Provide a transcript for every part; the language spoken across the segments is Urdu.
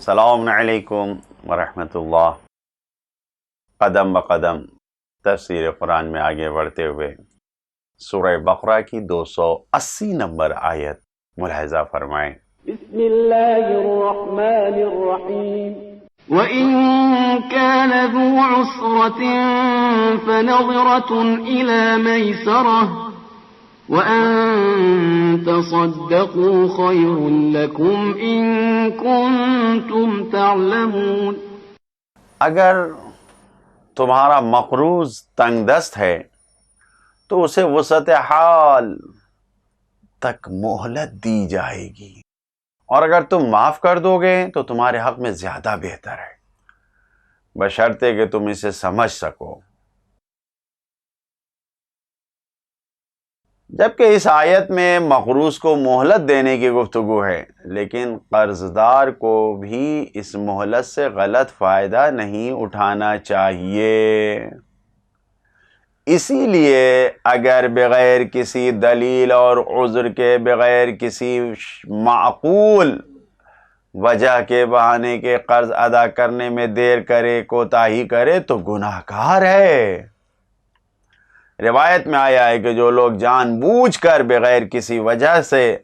السلام علیکم ورحمۃ اللہ۔ قدم بقدم تفسیر قرآن میں آگے بڑھتے ہوئے سورہ بقرہ کی 280 نمبر آیت ملاحظہ فرمائیں۔ بسم اللہ الرحمن الرحیم وَإِن كَانَ ذُو عُسْرَةٍ فَنَظِرَةٌ إِلَى مَيْسَرَةٍ وَأَن تَصَدَّقُوا خَيْرٌ لَكُمْ إِن كُنتُمْ تَعْلَمُونَ۔ اگر تمہارا مقروض تنگ دست ہے تو اسے وسعت حال تک مہلت دی جائے گی، اور اگر تم معاف کر دو گے تو تمہارے حق میں زیادہ بہتر ہے، بشرطے کہ تم اسے سمجھ سکو۔ جبکہ اس آیت میں مقروض کو مہلت دینے کی گفتگو ہے، لیکن قرض دار کو بھی اس مہلت سے غلط فائدہ نہیں اٹھانا چاہیے۔ اسی لیے اگر بغیر کسی دلیل اور عذر کے، بغیر کسی معقول وجہ کے بہانے کے قرض ادا کرنے میں دیر کرے، کوتاہی کرے تو گناہ گار ہے۔ روایت میں آیا ہے کہ جو لوگ جان بوجھ کر بغیر کسی وجہ سے،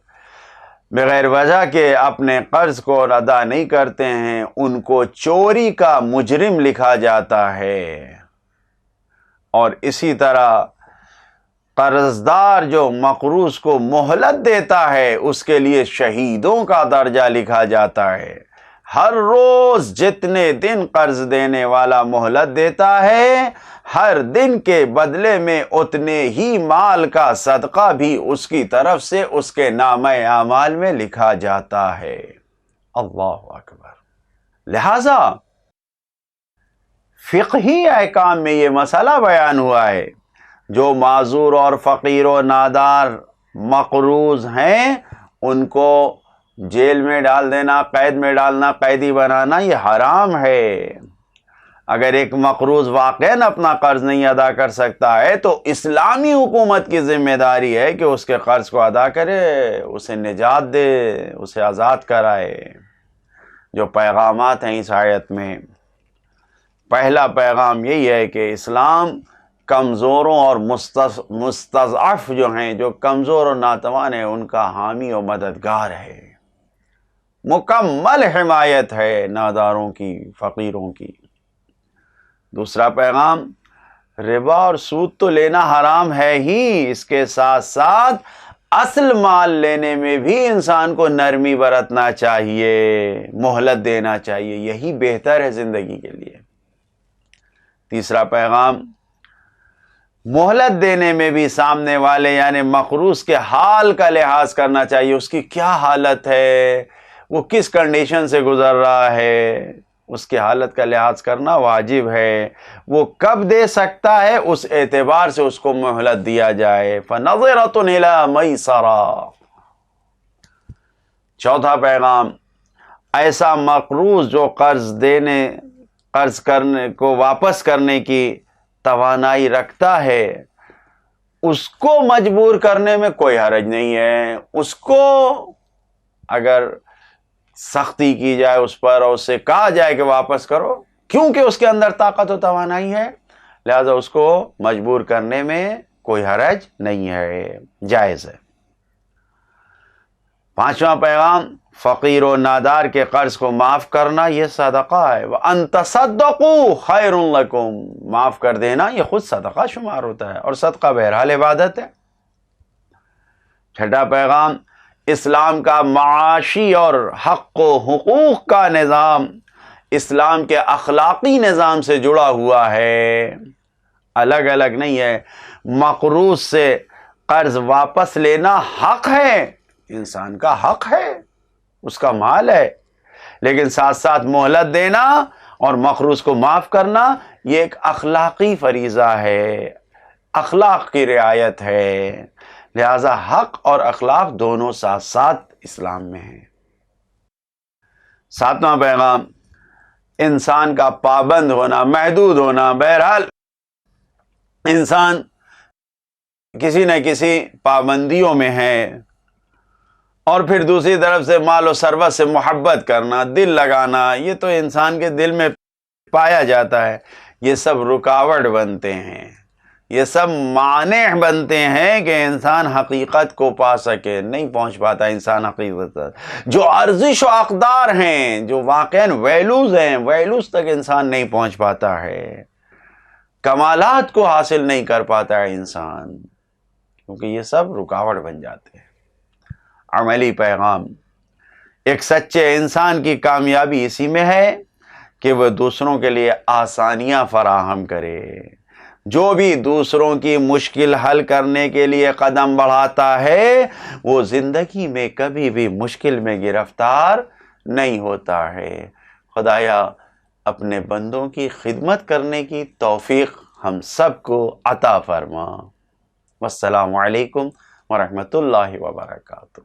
بغیر وجہ کے اپنے قرض کو ادا نہیں کرتے ہیں، ان کو چوری کا مجرم لکھا جاتا ہے۔ اور اسی طرح قرض دار جو مقروض کو مہلت دیتا ہے، اس کے لیے شہیدوں کا درجہ لکھا جاتا ہے۔ ہر روز جتنے دن قرض دینے والا مہلت دیتا ہے، ہر دن کے بدلے میں اتنے ہی مال کا صدقہ بھی اس کی طرف سے اس کے نامہ اعمال میں لکھا جاتا ہے۔ اللہ اکبر۔ لہذا فقہی احکام میں یہ مسئلہ بیان ہوا ہے، جو معذور اور فقیر و نادار مقروض ہیں ان کو جیل میں ڈال دینا، قید میں ڈالنا، قیدی بنانا یہ حرام ہے۔ اگر ایک مقروض واقعاً اپنا قرض نہیں ادا کر سکتا ہے تو اسلامی حکومت کی ذمہ داری ہے کہ اس کے قرض کو ادا کرے، اسے نجات دے، اسے آزاد کرائے۔ جو پیغامات ہیں اس آیت میں، پہلا پیغام یہی ہے کہ اسلام کمزوروں اور مستضعف جو ہیں، جو کمزور اور ناتوان ہیں، ان کا حامی و مددگار ہے، مکمل حمایت ہے ناداروں کی، فقیروں کی۔ دوسرا پیغام، ربا اور سود تو لینا حرام ہے ہی، اس کے ساتھ ساتھ اصل مال لینے میں بھی انسان کو نرمی برتنا چاہیے، مہلت دینا چاہیے، یہی بہتر ہے زندگی کے لیے۔ تیسرا پیغام، مہلت دینے میں بھی سامنے والے یعنی مقروض کے حال کا لحاظ کرنا چاہیے، اس کی کیا حالت ہے، وہ کس کنڈیشن سے گزر رہا ہے، اس کی حالت کا لحاظ کرنا واجب ہے۔ وہ کب دے سکتا ہے اس اعتبار سے اس کو مہلت دیا جائے۔ فَنَظِرَةٌ إِلَىٰ مَيْسَرَةٍ۔ چوتھا پیغام، ایسا مقروض جو قرض کرنے کو واپس کرنے کی توانائی رکھتا ہے، اس کو مجبور کرنے میں کوئی حرج نہیں ہے۔ اس کو اگر سختی کی جائے اس پر اور اس سے کہا جائے کہ واپس کرو، کیونکہ اس کے اندر طاقت و توانائی ہے، لہذا اس کو مجبور کرنے میں کوئی حرج نہیں ہے، جائز ہے۔ پانچواں پیغام، فقیر و نادار کے قرض کو معاف کرنا یہ صدقہ ہے۔ وَأَن تَصَدَّقُوا خَيْرٌ لَكُمْ۔ معاف کر دینا یہ خود صدقہ شمار ہوتا ہے، اور صدقہ بہرحال عبادت ہے۔ چھٹا پیغام، اسلام کا معاشی اور حق و حقوق کا نظام اسلام کے اخلاقی نظام سے جڑا ہوا ہے، الگ الگ نہیں ہے۔ مقروض سے قرض واپس لینا حق ہے، انسان کا حق ہے، اس کا مال ہے، لیکن ساتھ ساتھ مہلت دینا اور مقروض کو معاف کرنا یہ ایک اخلاقی فریضہ ہے، اخلاق کی رعایت ہے، لہذا حق اور اخلاق دونوں ساتھ ساتھ اسلام میں ہیں۔ ساتواں پیغام، انسان کا پابند ہونا، محدود ہونا۔ بہرحال انسان کسی نہ کسی پابندیوں میں ہے، اور پھر دوسری طرف سے مال و ثروت سے محبت کرنا، دل لگانا، یہ تو انسان کے دل میں پایا جاتا ہے. یہ سب رکاوٹ بنتے ہیں، یہ سب مانع بنتے ہیں کہ انسان حقیقت کو پا سکے. نہیں پہنچ پاتا انسان حقیقت تک. جو ارزش و اقدار ہیں، جو واقعاً ویلوز ہیں، ویلوز تک انسان نہیں پہنچ پاتا ہے. کمالات کو حاصل نہیں کر پاتا ہے انسان، کیونکہ یہ سب رکاوٹ بن جاتے ہیں. عملی پیغام: ایک سچے انسان کی کامیابی اسی میں ہے کہ وہ دوسروں کے لیے آسانیاں فراہم کرے. جو بھی دوسروں کی مشکل حل کرنے کے لیے قدم بڑھاتا ہے وہ زندگی میں کبھی بھی مشکل میں گرفتار نہیں ہوتا ہے. خدایا اپنے بندوں کی خدمت کرنے کی توفیق ہم سب کو عطا فرما. والسلام علیکم ورحمۃ اللہ وبرکاتہ.